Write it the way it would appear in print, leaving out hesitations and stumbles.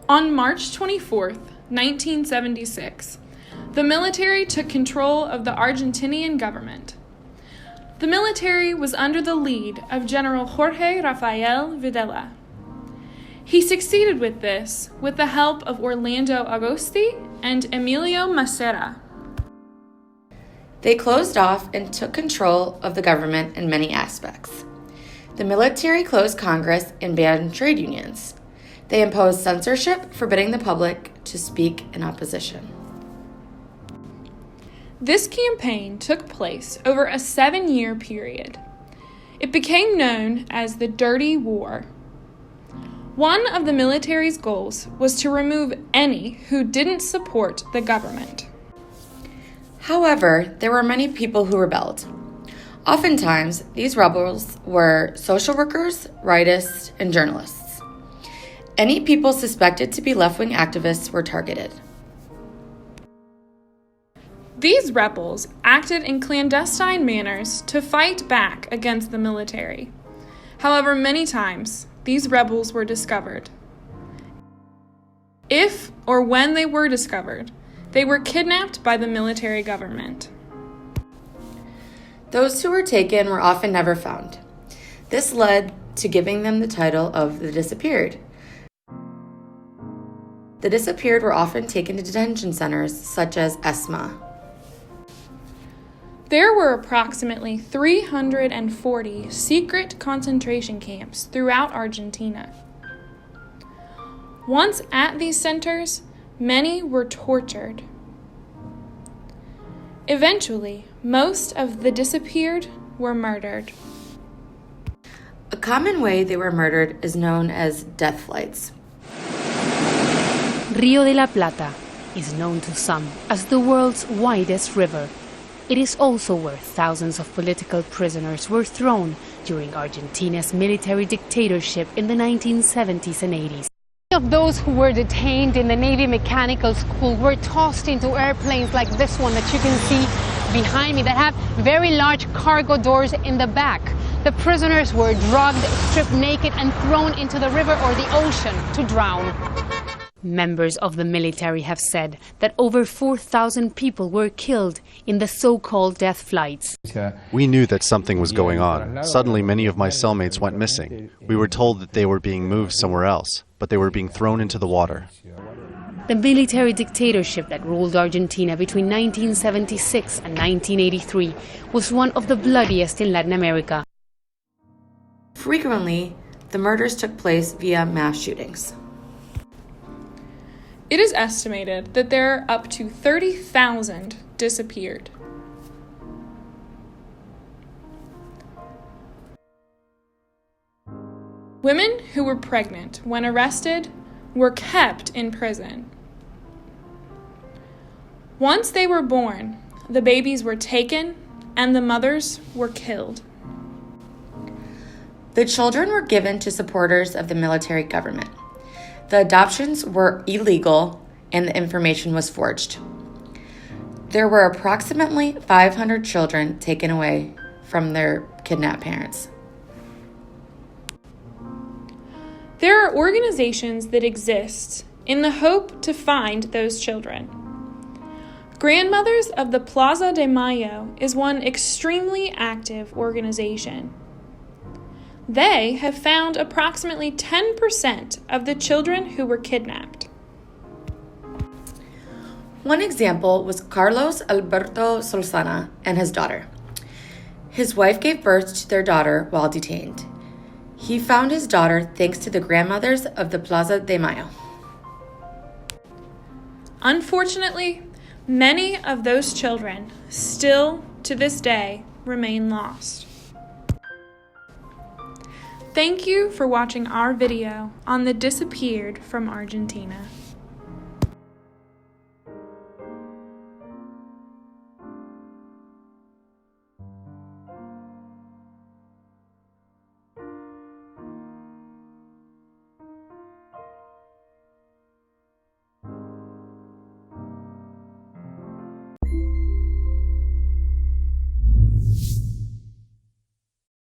On March 24th, 1976, the military took control of the Argentinian government. The military was under the lead of General Jorge Rafael Videla. He succeeded with this with the help of Orlando Agosti and Emilio Massera. They closed off and took control of the government in many aspects. The military closed Congress and banned trade unions. They imposed censorship, forbidding the public to speak in opposition. This campaign took place over a 7-year period. It became known as the Dirty War. One of the military's goals was to remove any who didn't support the government. However, there were many people who rebelled. Oftentimes, these rebels were social workers, rightists, and journalists. Any people suspected to be left-wing activists were targeted. These rebels acted in clandestine manners to fight back against the military. However, many times, these rebels were discovered. If or when they were discovered, they were kidnapped by the military government. Those who were taken were often never found. This led to giving them the title of the disappeared. The disappeared were often taken to detention centers such as ESMA. There were approximately 340 secret concentration camps throughout Argentina. Once at these centers, many were tortured. Eventually, most of the disappeared were murdered. A common way they were murdered is known as death flights. Rio de la Plata is known to some as the world's widest river. It is also where thousands of political prisoners were thrown during Argentina's military dictatorship in the 1970s and 80s. Many of those who were detained in the Navy Mechanical School were tossed into airplanes like this one that you can see behind me that have very large cargo doors in the back. The prisoners were drugged, stripped naked, and thrown into the river or the ocean to drown. Members of the military have said that over 4,000 people were killed in the so-called death flights. We knew that something was going on. Suddenly, many of my cellmates went missing. We were told that they were being moved somewhere else, but they were being thrown into the water. The military dictatorship that ruled Argentina between 1976 and 1983 was one of the bloodiest in Latin America. Frequently, the murders took place via mass shootings. It is estimated that there are up to 30,000 disappeared. Women who were pregnant when arrested were kept in prison. Once they were born, the babies were taken and the mothers were killed. The children were given to supporters of the military government. The adoptions were illegal and the information was forged. There were approximately 500 children taken away from their kidnapped parents. There are organizations that exist in the hope to find those children. Grandmothers of the Plaza de Mayo is one extremely active organization. They have found approximately 10% of the children who were kidnapped. One example was Carlos Alberto Solsana and his daughter. His wife gave birth to their daughter while detained. He found his daughter thanks to the grandmothers of the Plaza de Mayo. Unfortunately, many of those children still to this day remain lost. Thank you for watching our video on the disappeared from Argentina.